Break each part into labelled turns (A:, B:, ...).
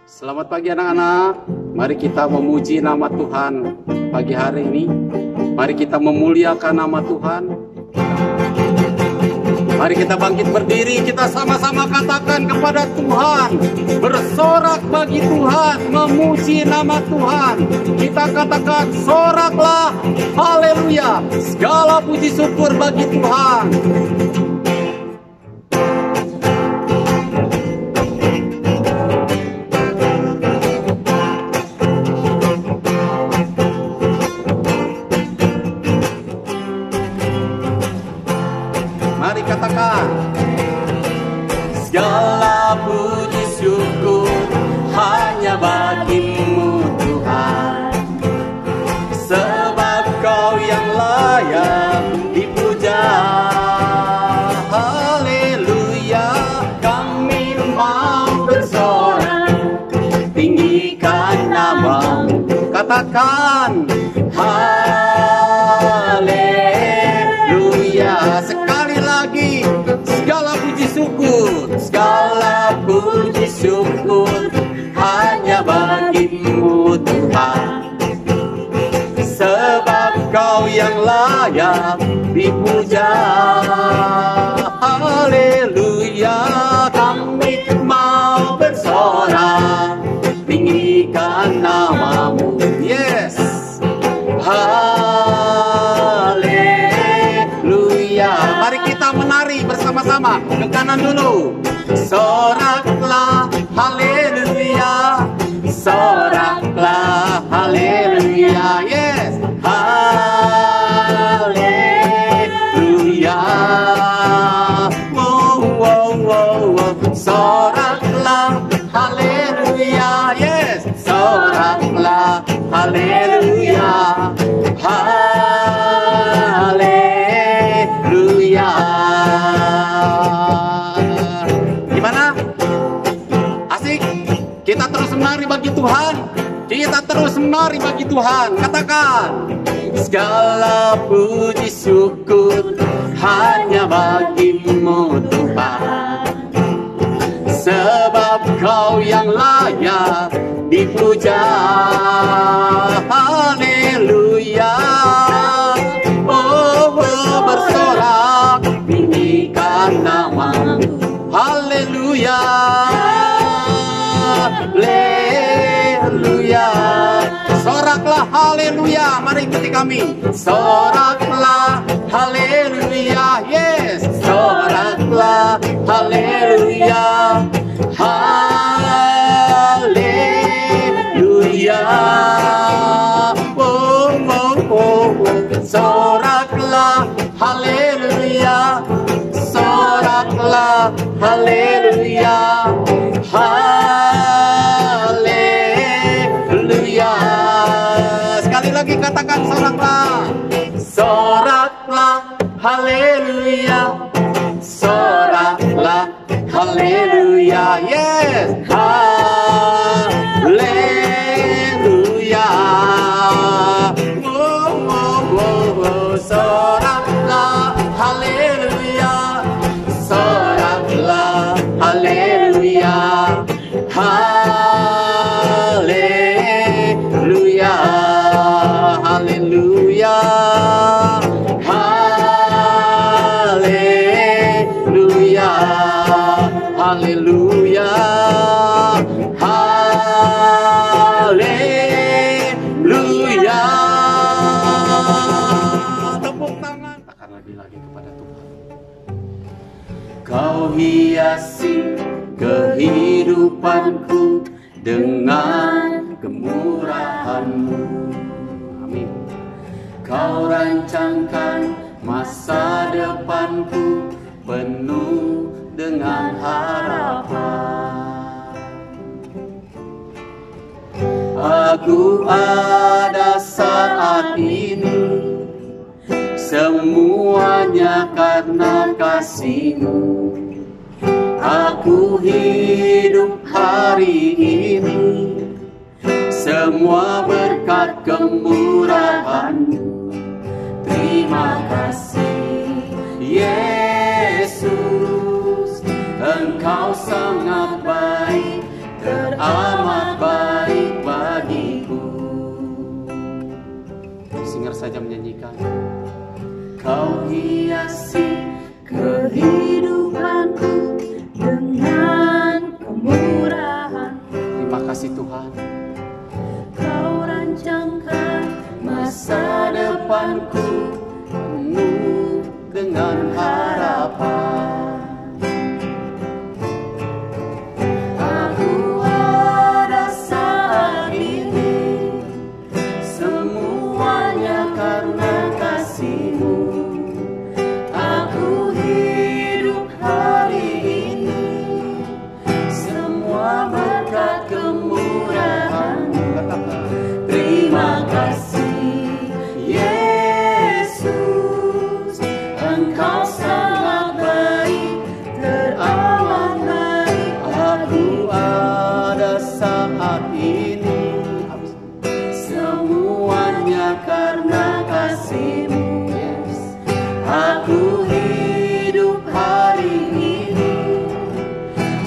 A: Selamat pagi anak-anak. Mari kita memuji nama Tuhan pagi hari ini. Mari kita memuliakan nama Tuhan. Mari kita bangkit berdiri, kita sama-sama katakan kepada Tuhan, bersorak bagi Tuhan, memuji nama Tuhan. Kita katakan, soraklah, haleluya, segala puji syukur bagi Tuhan. Mari katakan, segala puji syukur hanya bagimu Tuhan, sebab Kau yang layak dipuja. Haleluya, kami mau bersorak, tinggikan namamu. Katakan, haleluya. Sekali lagi, segala puji syukur hanya bagimu Tuhan, sebab Kau yang layak dipuja. Haleluya, kami mau bersorak, tinggikan namamu. Yes, haleluya. Mari kita menari bersama-sama. Ke kanan dulu. Soraklah, haleluya. Soraklah, haleluya. Yes, haleluya. Wow, wow, wow, wow. Soraklah, haleluya. Yes, soraklah, haleluya. Haleluya. Gimana? Asik? Kita terus menari bagi Tuhan. Kita terus menari bagi Tuhan. Katakan, segala puji syukur hanya bagimu Tuhan, sebab Kau yang layak dipuja. Haleluya. Oh, bersorak, tinggikan namamu. Haleluya. Haleluya. Soraklah, haleluya. Mari ikuti kami. Soraklah, haleluya. Yes, soraklah, haleluya. Haleluya. Oh, oh, oh, oh. Soraklah, haleluya. Soraklah, haleluya. Haleluya. Sekali lagi katakan, soraklah. Soraklah, haleluya. Soraklah, haleluya. Yes, haleluya. Oh, oh, oh, oh. Soraklah, haleluya. Soraklah, haleluya. Haleluya. Haleluya. Haleluya. Haleluya. Haleluya. Tepuk tangan. Akan lagi kepada Tuhan. Kau hiasi kehidupanku dengan kemurahan-Mu. Amin. Kau rancangkan masa depanku penuh dengan harapan. Aku ada saat ini, semuanya karena kasih-Mu. Aku hidup hari ini, semua berkat kemurahan-Mu. Terima kasih Yesus, Engkau sangat baik, teramat saja menyanyikan.
B: Kau hiasi kehidupanku dengan kemurahan.
A: Terima kasih Tuhan.
B: Kau rancangkan masa depanku
A: Penuh dengan harapan.
B: Aku ada saat ini, semuanya karena kasih-Mu. Aku hidup hari ini, semua berkat kemurahan-Mu. Terima kasih Yesus, Engkau sangat baik, teramat baik.
A: Aku ada saat ini,
B: Semuanya karena kasih-Mu. Aku hidup hari ini,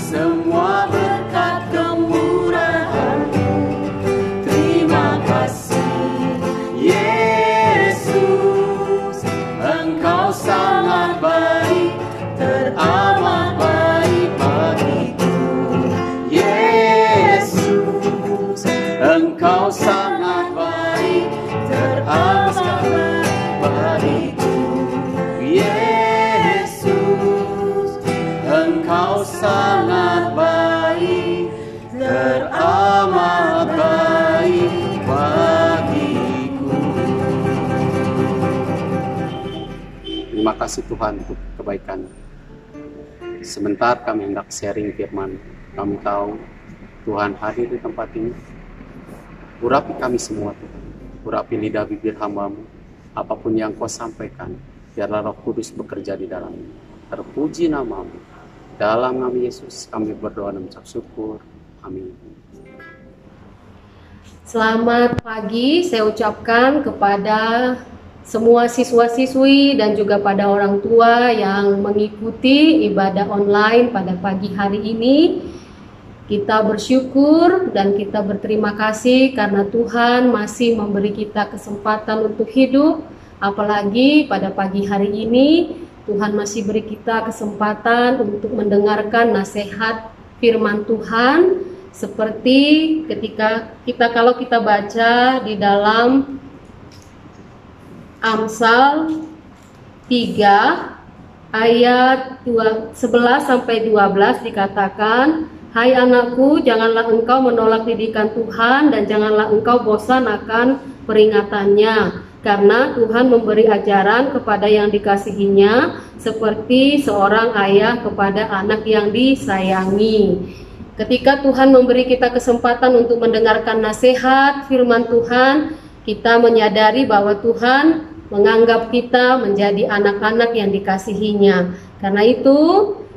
B: semua berkat kemurahan-Mu. Terima kasih Yesus, Engkau sangat baik, teramat baik bagiku. Yesus,
A: Engkau sangat
B: baik, teramat baik bagiku. Yesus, Engkau sangat baik, teramat baik bagiku.
A: Terima kasih Tuhan untuk kebaikan. Sebentar kami hendak sharing firman. Kami tahu Tuhan hadir di tempat ini. Urapi kami semua Tuhan. Urapi lidah bibir hamba-Mu. Apapun yang Kau sampaikan, biarlah Roh Kudus bekerja di dalamnya. Terpuji nama-Mu. Dalam nama Yesus kami berdoa dan mengucap syukur. Amin.
C: Selamat pagi saya ucapkan kepada semua siswa-siswi dan juga pada orang tua yang mengikuti ibadah online pada pagi hari ini. Kita bersyukur dan kita berterima kasih karena Tuhan masih memberi kita kesempatan untuk hidup. Apalagi pada pagi hari ini Tuhan masih beri kita kesempatan untuk mendengarkan nasihat firman Tuhan. Seperti kalau kita baca di dalam Amsal 3 ayat 11 sampai 12 dikatakan, "Hai anakku, janganlah engkau menolak didikan Tuhan dan janganlah engkau bosan akan peringatannya, karena Tuhan memberi ajaran kepada yang dikasihinya seperti seorang ayah kepada anak yang disayangi." Ketika Tuhan memberi kita kesempatan untuk mendengarkan nasihat firman Tuhan, kita menyadari bahwa Tuhan menganggap kita menjadi anak-anak yang dikasihinya. Karena itu,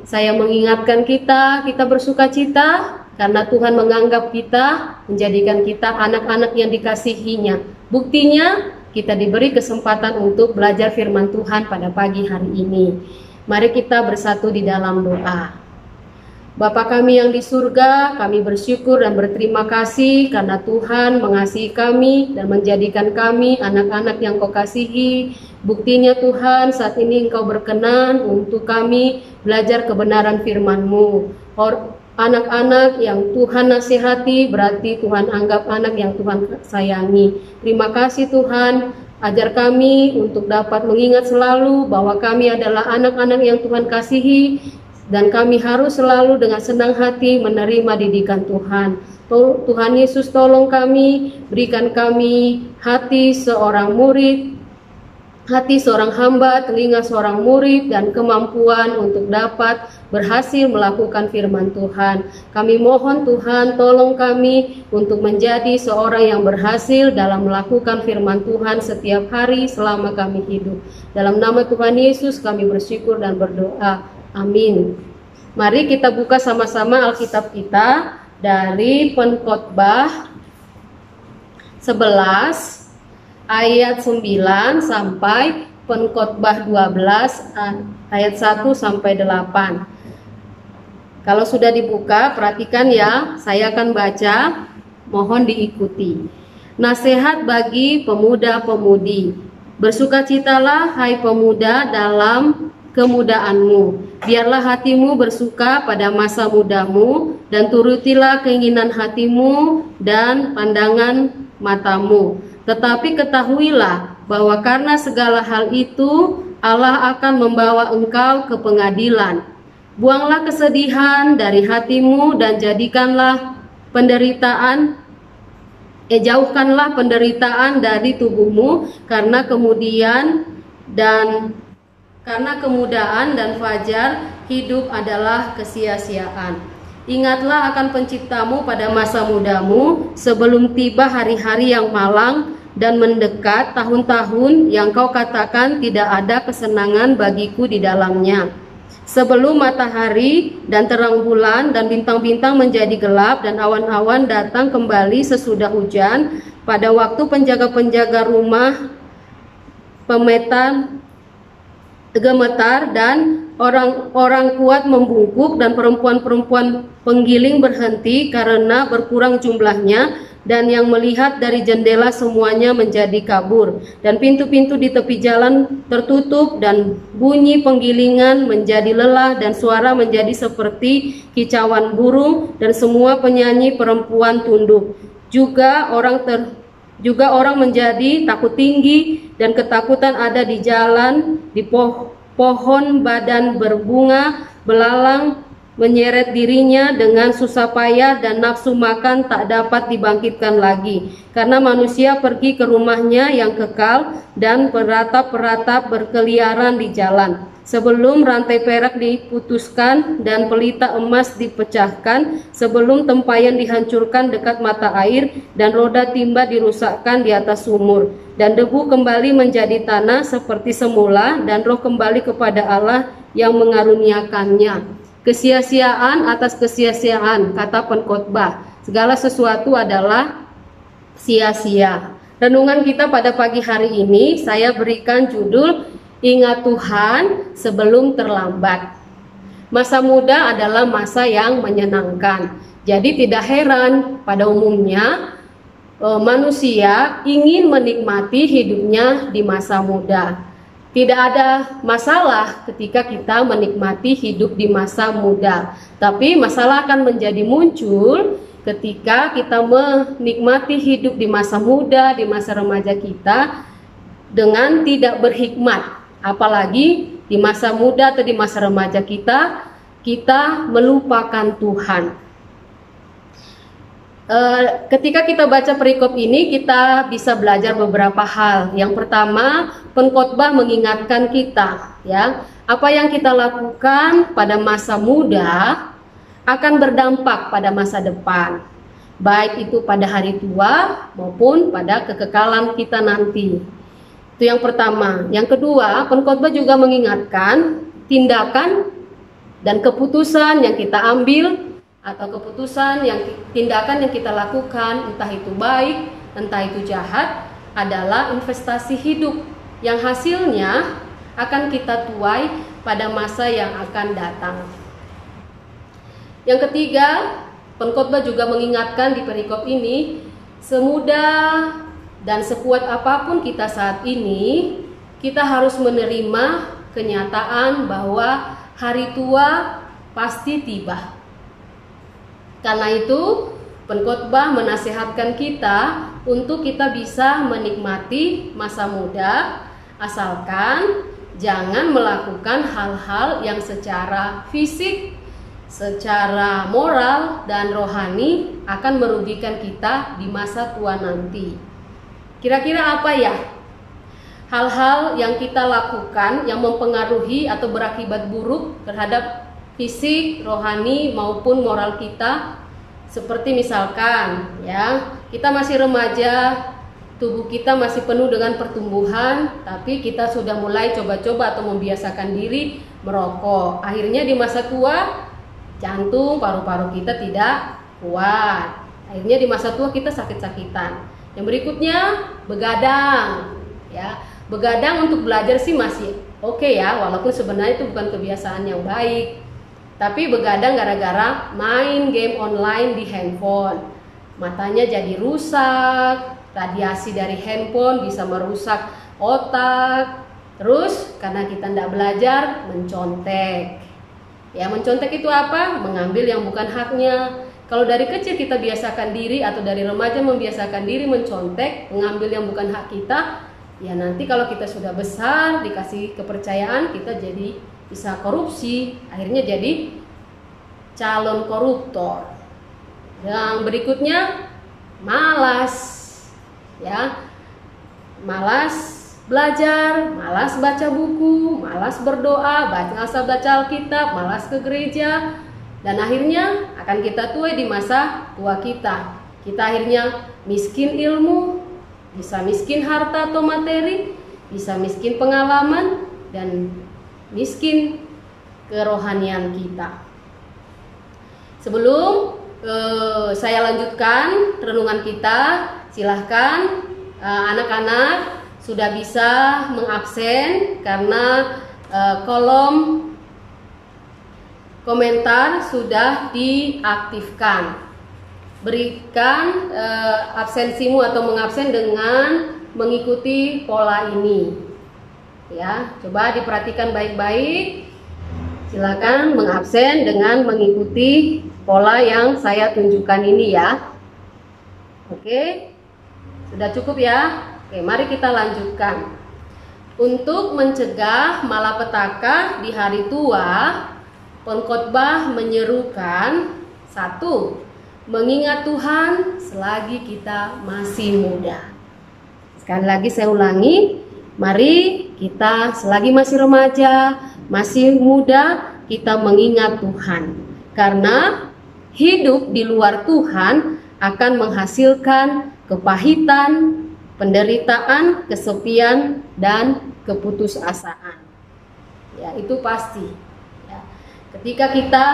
C: saya mengingatkan kita bersuka cita karena Tuhan menganggap kita, menjadikan kita anak-anak yang dikasihinya. Buktinya, kita diberi kesempatan untuk belajar firman Tuhan pada pagi hari ini. Mari kita bersatu di dalam doa. Bapa kami yang di surga, kami bersyukur dan berterima kasih karena Tuhan mengasihi kami dan menjadikan kami anak-anak yang Kau kasihi. Buktinya Tuhan, saat ini Engkau berkenan untuk kami belajar kebenaran firman-Mu. Anak-anak yang Tuhan nasihati berarti Tuhan anggap anak yang Tuhan sayangi. Terima kasih Tuhan, ajar kami untuk dapat mengingat selalu bahwa kami adalah anak-anak yang Tuhan kasihi. Dan kami harus selalu dengan senang hati menerima didikan Tuhan. Tuhan Yesus tolong kami, berikan kami hati seorang murid, hati seorang hamba, telinga seorang murid, dan kemampuan untuk dapat berhasil melakukan firman Tuhan. Kami mohon Tuhan tolong kami untuk menjadi seorang yang berhasil dalam melakukan firman Tuhan setiap hari selama kami hidup. Dalam nama Tuhan Yesus kami bersyukur dan berdoa. Amin. Mari kita buka sama-sama Alkitab kita dari Pengkhotbah 11 ayat 9 sampai Pengkhotbah 12 ayat 1 sampai 8. Kalau sudah dibuka, perhatikan ya, saya akan baca, mohon diikuti. Nasihat bagi pemuda-pemudi. Bersukacitalah hai pemuda dalam kemudaanmu. Biarlah hatimu bersuka pada masa mudamu, dan turutilah keinginan hatimu dan pandangan matamu. Tetapi ketahuilah bahwa karena segala hal itu Allah akan membawa engkau ke pengadilan. Buanglah kesedihan dari hatimu dan jauhkanlah penderitaan dari tubuhmu, karena kemudahan dan fajar hidup adalah kesia-siaan. Ingatlah akan penciptamu pada masa mudamu, sebelum tiba hari-hari yang malang dan mendekat tahun-tahun yang kau katakan tidak ada kesenangan bagiku di dalamnya. Sebelum matahari dan terang bulan dan bintang-bintang menjadi gelap dan awan-awan datang kembali sesudah hujan, pada waktu penjaga-penjaga rumah gemetar dan orang-orang kuat membungkuk dan perempuan-perempuan penggiling berhenti karena berkurang jumlahnya, dan yang melihat dari jendela semuanya menjadi kabur, dan pintu-pintu di tepi jalan tertutup, dan bunyi penggilingan menjadi lelah, dan suara menjadi seperti kicauan burung, dan semua penyanyi perempuan tunduk. Juga orang menjadi takut tinggi, dan ketakutan ada di jalan, di pohon badan berbunga belalang menyeret dirinya dengan susah payah, dan nafsu makan tak dapat dibangkitkan lagi, karena manusia pergi ke rumahnya yang kekal, dan peratap-peratap berkeliaran di jalan. Sebelum rantai perak diputuskan dan pelita emas dipecahkan, sebelum tempayan dihancurkan dekat mata air, dan roda timba dirusakkan di atas sumur, dan debu kembali menjadi tanah seperti semula, dan roh kembali kepada Allah yang mengaruniakannya. Kesia-siaan atas kesia-siaan, kata pengkhotbah. Segala sesuatu adalah sia-sia. Renungan kita pada pagi hari ini saya berikan judul Ingat Tuhan sebelum terlambat. Masa muda adalah masa yang menyenangkan. Jadi tidak heran pada umumnya manusia ingin menikmati hidupnya di masa muda. Tidak ada masalah ketika kita menikmati hidup di masa muda, tapi masalah akan menjadi muncul ketika kita menikmati hidup di masa muda, di masa remaja kita dengan tidak berhikmat. Apalagi di masa muda atau di masa remaja kita melupakan Tuhan. Ketika kita baca perikop ini, kita bisa belajar beberapa hal. Yang pertama, pengkhotbah mengingatkan kita, ya, apa yang kita lakukan pada masa muda akan berdampak pada masa depan, baik itu pada hari tua maupun pada kekekalan kita nanti. Itu yang pertama. Yang kedua, pengkhotbah juga mengingatkan tindakan dan keputusan yang kita ambil, atau tindakan yang kita lakukan, entah itu baik, entah itu jahat, adalah investasi hidup yang hasilnya akan kita tuai pada masa yang akan datang. Yang ketiga, pengkhotbah juga mengingatkan di perikop ini, semudah dan sekuat apapun kita saat ini, kita harus menerima kenyataan bahwa hari tua pasti tiba. Karena itu, pengkhotbah menasihatkan kita untuk kita bisa menikmati masa muda, asalkan jangan melakukan hal-hal yang secara fisik, secara moral dan rohani akan merugikan kita di masa tua nanti. Kira-kira apa ya hal-hal yang kita lakukan yang mempengaruhi atau berakibat buruk terhadap fisik, rohani maupun moral kita? Seperti misalkan, ya, kita masih remaja, tubuh kita masih penuh dengan pertumbuhan, tapi kita sudah mulai coba-coba atau membiasakan diri merokok. Akhirnya di masa tua, jantung, paru-paru kita tidak kuat. Akhirnya di masa tua kita sakit-sakitan. Yang berikutnya, begadang, ya. Begadang untuk belajar sih masih oke ya, walaupun sebenarnya itu bukan kebiasaan yang baik. Tapi begadang gara-gara main game online di handphone, matanya jadi rusak, radiasi dari handphone bisa merusak otak. Terus karena kita tidak belajar, mencontek. Ya, mencontek itu apa? Mengambil yang bukan haknya. Kalau dari kecil kita biasakan diri atau dari remaja membiasakan diri mencontek, mengambil yang bukan hak kita, ya nanti kalau kita sudah besar dikasih kepercayaan, kita jadi bisa korupsi, akhirnya jadi calon koruptor. Yang berikutnya malas, ya, malas belajar, malas baca buku, malas berdoa, malas baca Alkitab, malas ke gereja, dan akhirnya akan kita tuai di masa tua kita. Kita akhirnya miskin ilmu, bisa miskin harta atau materi, bisa miskin pengalaman, dan miskin kerohanian kita. Sebelum saya lanjutkan renungan kita, silahkan anak-anak sudah bisa mengabsen karena kolom komentar sudah diaktifkan. Berikan absensimu atau mengabsen dengan mengikuti pola ini. Ya, coba diperhatikan baik-baik. Silakan mengabsen dengan mengikuti pola yang saya tunjukkan ini ya. Oke, sudah cukup ya. Oke, mari kita lanjutkan. Untuk mencegah malapetaka di hari tua, pengkhotbah menyerukan 1. Mengingat Tuhan selagi kita masih muda. Sekali lagi saya ulangi, mari kita selagi masih remaja, masih muda, kita mengingat Tuhan. Karena hidup di luar Tuhan akan menghasilkan kepahitan, penderitaan, kesepian, dan keputusasaan. Ya, itu pasti. Ya. Ketika kita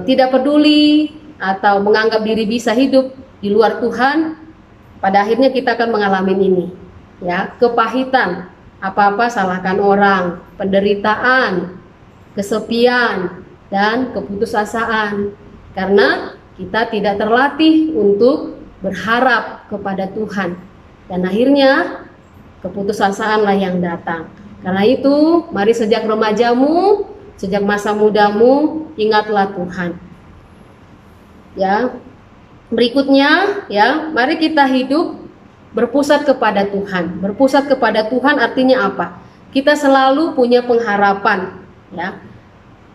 C: tidak peduli atau menganggap diri bisa hidup di luar Tuhan, pada akhirnya kita akan mengalami ini. Ya, kepahitan, apa-apa salahkan orang, penderitaan, kesepian, dan keputusasaan. Karena kita tidak terlatih untuk berharap kepada Tuhan, dan akhirnya keputusasaanlah yang datang. Karena itu, mari sejak remajamu, sejak masa mudamu, ingatlah Tuhan. Ya, berikutnya, ya, mari kita hidup berpusat kepada Tuhan. Berpusat kepada Tuhan artinya apa? Kita selalu punya pengharapan, ya,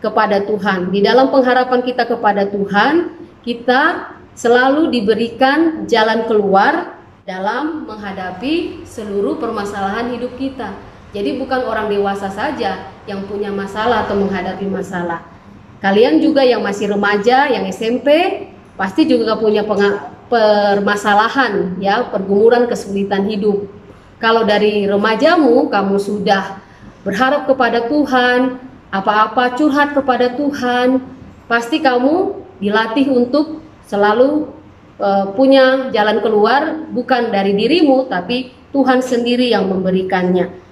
C: kepada Tuhan. Di dalam pengharapan kita kepada Tuhan, kita selalu diberikan jalan keluar dalam menghadapi seluruh permasalahan hidup kita. Jadi bukan orang dewasa saja yang punya masalah atau menghadapi masalah. Kalian juga yang masih remaja, yang SMP, pasti juga punya permasalahan, ya, pergumulan kesulitan hidup. Kalau dari remajamu kamu sudah berharap kepada Tuhan, apa-apa curhat kepada Tuhan, pasti kamu dilatih untuk selalu punya jalan keluar, bukan dari dirimu tapi Tuhan sendiri yang memberikannya.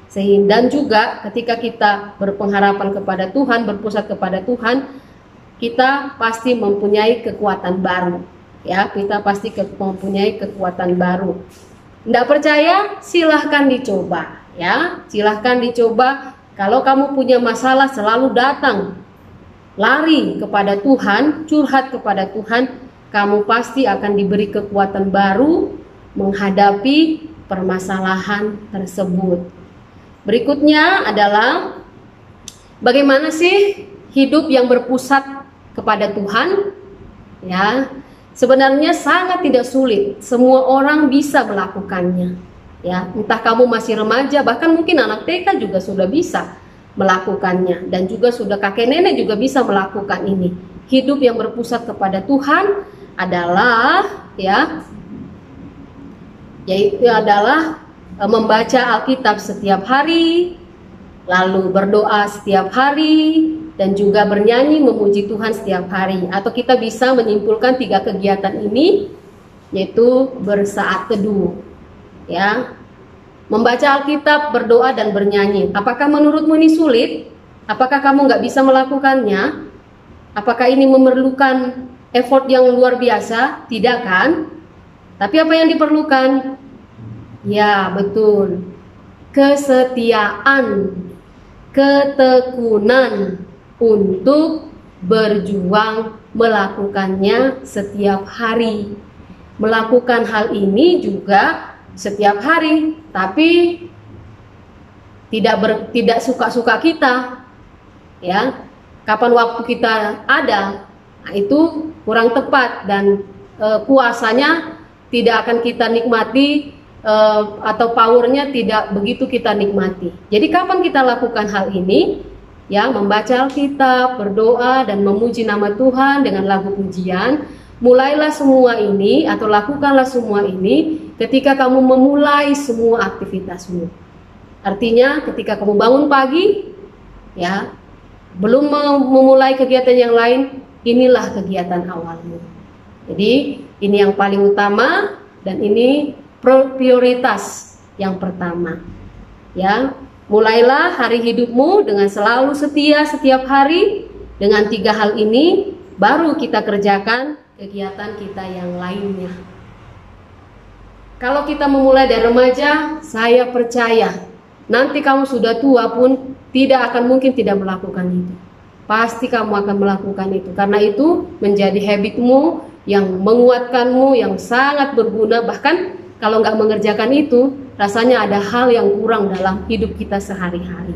C: Dan juga ketika kita berpengharapan kepada Tuhan, berpusat kepada Tuhan, kita pasti mempunyai kekuatan baru, ya, kita pasti mempunyai kekuatan baru. Tidak percaya? Silahkan dicoba, ya, silahkan dicoba. Kalau kamu punya masalah, selalu datang, lari kepada Tuhan, curhat kepada Tuhan, kamu pasti akan diberi kekuatan baru menghadapi permasalahan tersebut. Berikutnya adalah bagaimana sih hidup yang berpusat kepada Tuhan? Ya, sebenarnya sangat tidak sulit. Semua orang bisa melakukannya. Ya, entah kamu masih remaja, bahkan mungkin anak TK juga sudah bisa melakukannya, dan juga sudah kakek nenek juga bisa melakukan ini. Hidup yang berpusat kepada Tuhan adalah, ya, yaitu adalah membaca Alkitab setiap hari, lalu berdoa setiap hari, dan juga bernyanyi memuji Tuhan setiap hari. Atau kita bisa menyimpulkan 3 kegiatan ini, yaitu bersaat teduh, ya, membaca Alkitab, berdoa, dan bernyanyi. Apakah menurutmu ini sulit? Apakah kamu nggak bisa melakukannya? Apakah ini memerlukan effort yang luar biasa? Tidak kan? Tapi apa yang diperlukan? Ya, betul. Kesetiaan, ketekunan untuk berjuang melakukannya setiap hari. Melakukan hal ini juga setiap hari, tapi tidak suka-suka kita, ya. Kapan waktu kita ada, nah itu kurang tepat dan kuasanya tidak akan kita nikmati, atau powernya tidak begitu kita nikmati. Jadi kapan kita lakukan hal ini? Ya, membaca Alkitab, berdoa dan memuji nama Tuhan dengan lagu pujian. Mulailah semua ini atau lakukanlah semua ini ketika kamu memulai semua aktivitasmu. Artinya ketika kamu bangun pagi, ya, belum memulai kegiatan yang lain, inilah kegiatan awalmu. Jadi ini yang paling utama dan ini prioritas yang pertama. Ya, mulailah hari hidupmu dengan selalu setia setiap hari. Dengan 3 hal ini baru kita kerjakan kegiatan kita yang lainnya. Kalau kita memulai dari remaja, saya percaya nanti kamu sudah tua pun tidak akan mungkin tidak melakukan itu. Pasti kamu akan melakukan itu, karena itu menjadi habitmu yang menguatkanmu, yang sangat berguna. Bahkan kalau nggak mengerjakan itu, rasanya ada hal yang kurang dalam hidup kita sehari-hari.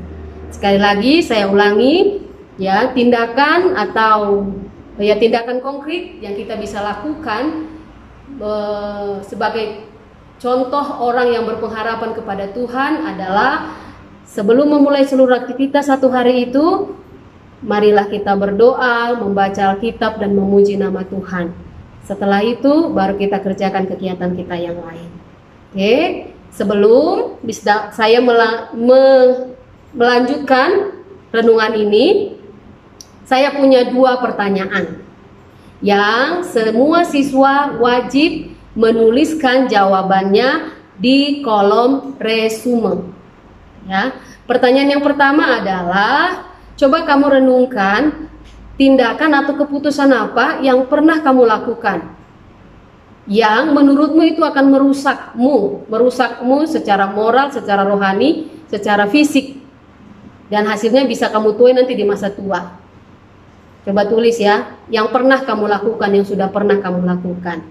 C: Sekali lagi saya ulangi, ya, tindakan atau tindakan konkret yang kita bisa lakukan sebagai contoh orang yang berpengharapan kepada Tuhan adalah sebelum memulai seluruh aktivitas satu hari itu, marilah kita berdoa, membaca Alkitab dan memuji nama Tuhan. Setelah itu baru kita kerjakan kegiatan kita yang lain. Oke, sebelum saya melanjutkan renungan ini, saya punya 2 pertanyaan yang semua siswa wajib menuliskan jawabannya di kolom resume. Ya, pertanyaan yang pertama adalah, coba kamu renungkan tindakan atau keputusan apa yang pernah kamu lakukan yang menurutmu itu akan merusakmu secara moral, secara rohani, secara fisik, dan hasilnya bisa kamu tuai nanti di masa tua. Coba tulis ya, yang pernah kamu lakukan, yang sudah pernah kamu lakukan.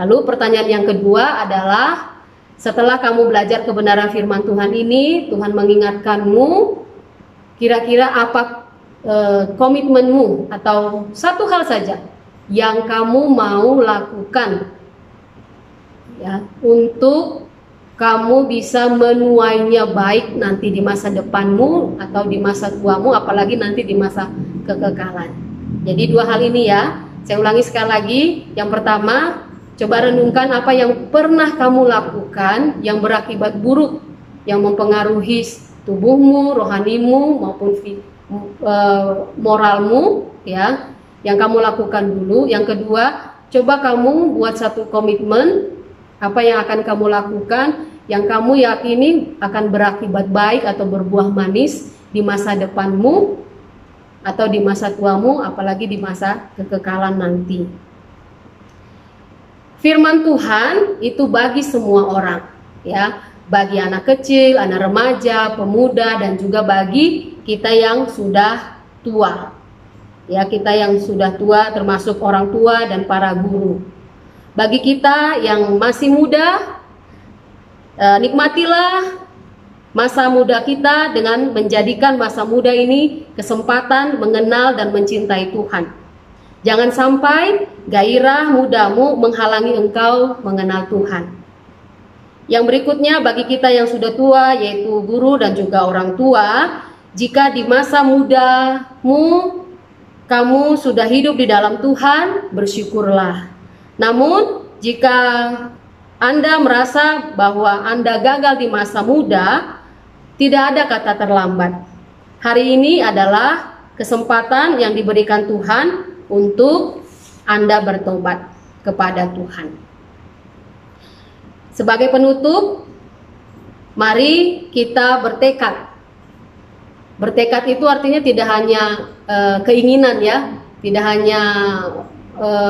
C: Lalu pertanyaan yang kedua adalah, setelah kamu belajar kebenaran firman Tuhan ini, Tuhan mengingatkanmu, kira-kira apa komitmenmu atau satu hal saja yang kamu mau lakukan, ya, untuk kamu bisa menuainya baik nanti di masa depanmu atau di masa tuamu, apalagi nanti di masa kekekalan. Jadi 2 hal ini ya, saya ulangi sekali lagi. Yang pertama, coba renungkan apa yang pernah kamu lakukan yang berakibat buruk, yang mempengaruhi tubuhmu, rohanimu maupun moralmu, ya, yang kamu lakukan dulu. Yang kedua, coba kamu buat satu komitmen apa yang akan kamu lakukan yang kamu yakini akan berakibat baik atau berbuah manis di masa depanmu atau di masa tuamu, apalagi di masa kekekalan nanti. Firman Tuhan itu bagi semua orang, ya, bagi anak kecil, anak remaja, pemuda, dan juga bagi kita yang sudah tua. Ya, kita yang sudah tua termasuk orang tua dan para guru. Bagi kita yang masih muda, nikmatilah masa muda kita dengan menjadikan masa muda ini kesempatan mengenal dan mencintai Tuhan. Jangan sampai gairah mudamu menghalangi engkau mengenal Tuhan. Yang berikutnya bagi kita yang sudah tua, yaitu guru dan juga orang tua, jika di masa mudamu kamu sudah hidup di dalam Tuhan, bersyukurlah. Namun jika Anda merasa bahwa Anda gagal di masa muda, tidak ada kata terlambat. Hari ini adalah kesempatan yang diberikan Tuhan untuk Anda bertobat kepada Tuhan. Sebagai penutup, mari kita bertekad. Bertekad itu artinya tidak hanya keinginan, ya, tidak hanya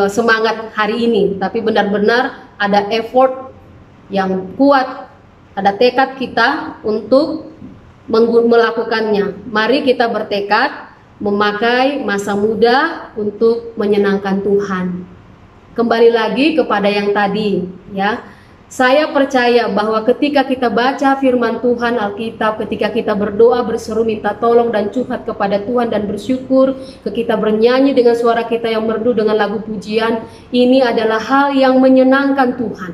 C: semangat hari ini, tapi benar-benar ada effort yang kuat, ada tekad kita untuk melakukannya. Mari kita bertekad memakai masa muda untuk menyenangkan Tuhan. Kembali lagi kepada yang tadi, ya. Saya percaya bahwa ketika kita baca firman Tuhan Alkitab, ketika kita berdoa, berseru minta tolong dan curhat kepada Tuhan dan bersyukur, kita bernyanyi dengan suara kita yang merdu dengan lagu pujian, ini adalah hal yang menyenangkan Tuhan.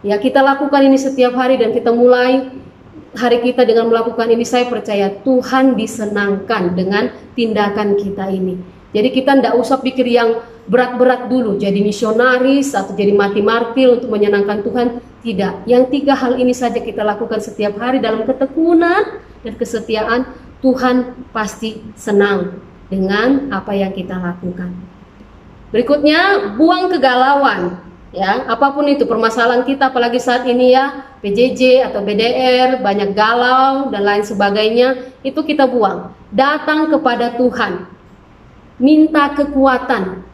C: Ya, kita lakukan ini setiap hari dan kita mulai hari kita dengan melakukan ini. Saya percaya Tuhan disenangkan dengan tindakan kita ini. Jadi kita tidak usah pikir yang berat-berat dulu, jadi misionaris atau jadi mati martir untuk menyenangkan Tuhan. Tidak, yang 3 hal ini saja kita lakukan setiap hari dalam ketekunan dan kesetiaan, Tuhan pasti senang dengan apa yang kita lakukan. Berikutnya, buang kegalauan. Ya, apapun itu permasalahan kita, apalagi saat ini ya, PJJ atau BDR, banyak galau dan lain sebagainya, itu kita buang. Datang kepada Tuhan, minta kekuatan.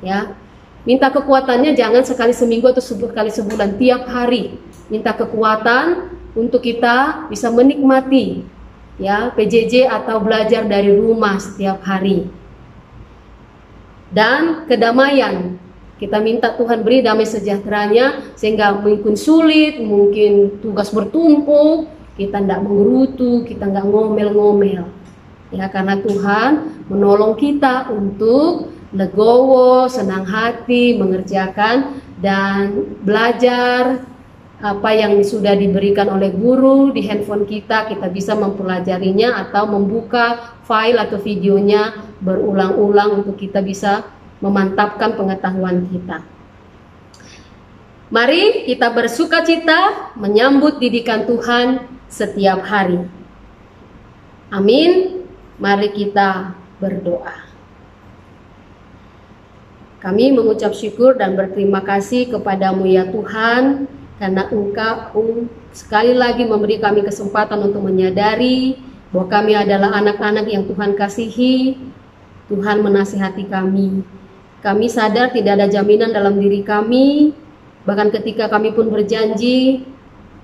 C: Ya, minta kekuatannya jangan sekali seminggu atau sekali sebulan, tiap hari minta kekuatan untuk kita bisa menikmati ya PJJ atau belajar dari rumah setiap hari. Dan kedamaian, kita minta Tuhan beri damai sejahteranya, sehingga mungkin sulit, mungkin tugas bertumpuk, kita tidak menggerutu, kita nggak ngomel-ngomel ya, karena Tuhan menolong kita untuk legowo, senang hati, mengerjakan dan belajar apa yang sudah diberikan oleh guru di handphone kita. Kita bisa mempelajarinya atau membuka file atau videonya berulang-ulang untuk kita bisa memantapkan pengetahuan kita. Mari kita bersukacita menyambut didikan Tuhan setiap hari. Amin. Mari kita berdoa. Kami mengucap syukur dan berterima kasih kepadamu ya Tuhan, karena Engkau sekali lagi memberi kami kesempatan untuk menyadari bahwa kami adalah anak-anak yang Tuhan kasihi. Tuhan menasihati kami. Kami sadar tidak ada jaminan dalam diri kami, bahkan ketika kami pun berjanji,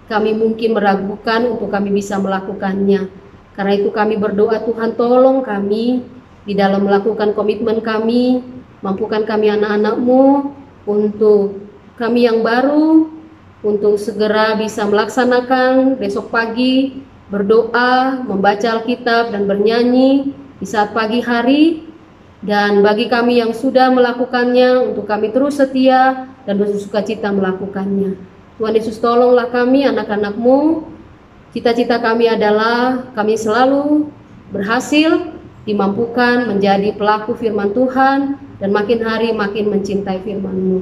C: kami mungkin meragukan untuk kami bisa melakukannya. Karena itu kami berdoa, Tuhan tolong kami di dalam melakukan komitmen kami. Mampukan kami anak-anak-Mu untuk kami yang baru, untuk segera bisa melaksanakan besok pagi, berdoa, membaca Alkitab dan bernyanyi di saat pagi hari. Dan bagi kami yang sudah melakukannya, untuk kami terus setia dan bersukacita melakukannya. Tuhan Yesus tolonglah kami anak-anak-Mu. Cita-cita kami adalah kami selalu berhasil dimampukan menjadi pelaku firman Tuhan dan makin hari makin mencintai firman-Mu.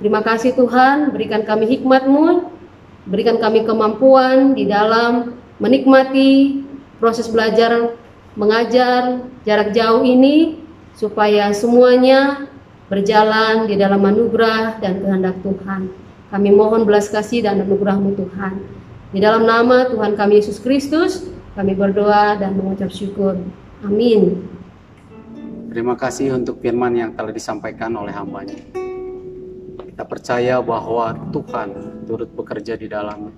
C: Terima kasih Tuhan, berikan kami hikmat-Mu, berikan kami kemampuan di dalam menikmati proses belajar mengajar jarak jauh ini, supaya semuanya berjalan di dalam anugerah dan kehendak Tuhan. Kami mohon belas kasih dan anugerah-Mu Tuhan. Di dalam nama Tuhan kami Yesus Kristus, kami berdoa dan mengucap syukur. Amin.
A: Terima kasih untuk firman yang telah disampaikan oleh hamba-Nya. Kita percaya bahwa Tuhan turut bekerja di dalamnya.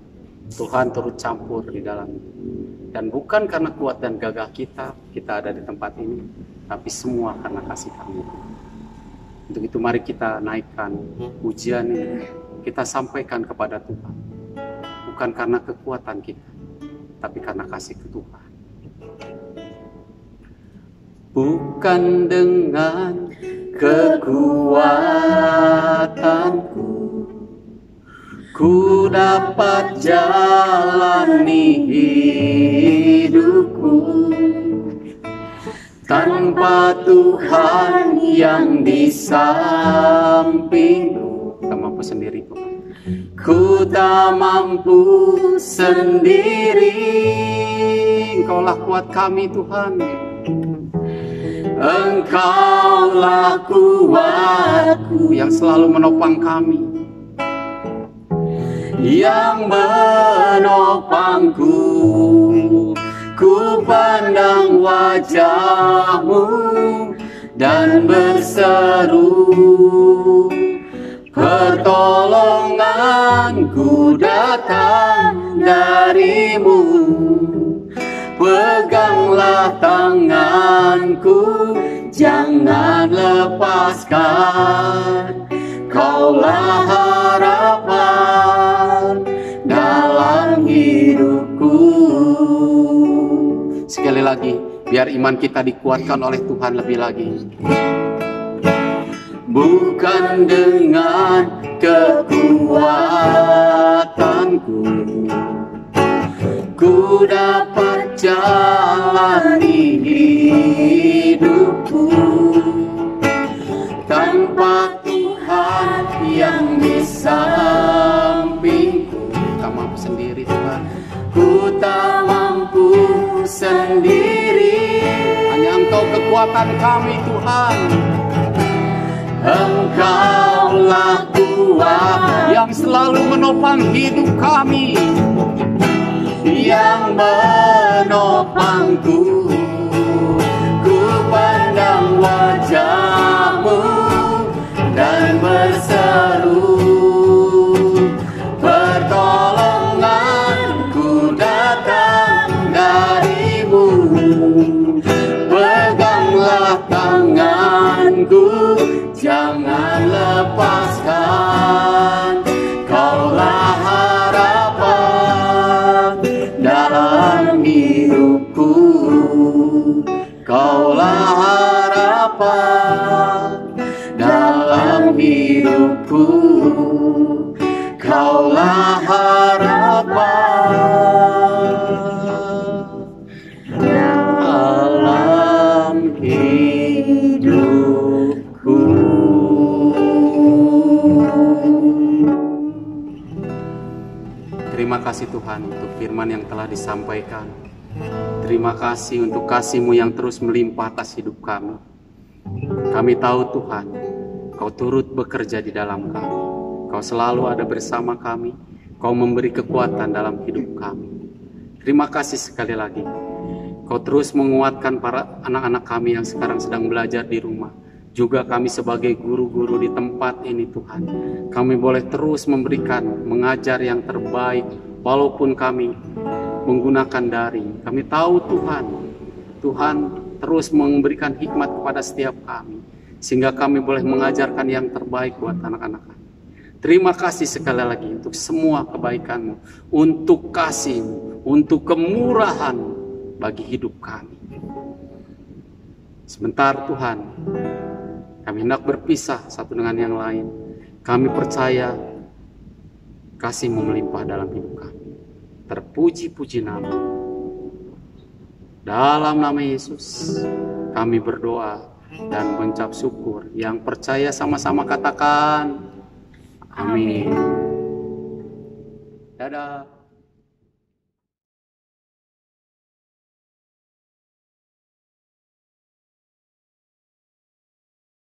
A: Tuhan turut campur di dalamnya. Dan bukan karena kuat dan gagah kita ada di tempat ini, tapi semua karena kasih kami. Untuk itu mari kita naikkan pujian ini, kita sampaikan kepada Tuhan. Bukan karena kekuatan kita, tapi karena kasih Tuhan. Bukan dengan kekuatanku ku dapat jalani hidupku, tanpa Tuhan yang di sampingku. Tak mampu sendiri Tuhan. Ku tak mampu sendiri. Engkaulah kuat kami Tuhan. Engkaulah kuatku yang selalu menopang kami, yang menopangku. Ku pandang wajah-Mu dan berseru,
B: Pertolonganku datang darimu. Peganglah tanganku, jangan lepaskan. Kaulah harapan dalam hidupku.
A: Sekali lagi, biar iman kita dikuatkan oleh Tuhan lebih lagi.
B: Bukan dengan kekuatanku ku dapat jalani hidupku, tanpa Tuhan yang di sampingku.
A: Tak mampu sendiri Tuhan,
B: Ku tak mampu sendiri.
A: hanya Engkau kekuatan kami Tuhan.
B: Engkaulah kuat
A: Yang selalu menopang hidup kami,
B: yang menopangku. Ku pandang wajah-Mu dan berseru, pertolonganku datang dari-Mu. Peganglah tanganku, jangan lepaskan. Kaulah harapan dalam hidupku. Kaulah harapan dalam hidupku. Kaulah harapan dalam hidupku.
A: terima kasih Tuhan untuk firman yang telah disampaikan. Terima kasih untuk kasih-Mu yang terus melimpah atas hidup kami. Kami tahu Tuhan, Kau turut bekerja di dalam kami. Kau selalu ada bersama kami. Kau memberi kekuatan dalam hidup kami. Terima kasih sekali lagi. Kau terus menguatkan para anak-anak kami yang sekarang sedang belajar di rumah. Juga kami sebagai guru-guru di tempat ini Tuhan. Kami boleh terus memberikan, mengajar yang terbaik. Walaupun kami menggunakan daring. Kami tahu Tuhan terus memberikan hikmat kepada setiap kami. Sehingga kami boleh mengajarkan yang terbaik buat anak-anak kami. Terima kasih sekali lagi untuk semua kebaikan-Mu, untuk kasih-Mu, untuk kemurahan bagi hidup kami. Sebentar Tuhan, kami hendak berpisah satu dengan yang lain. Kami percaya kasih-Mu melimpah dalam hidup kami. Terpuji-puji nama. Dalam nama Yesus, kami berdoa dan mengucap syukur. Yang percaya sama-sama katakan, amin. Dadah.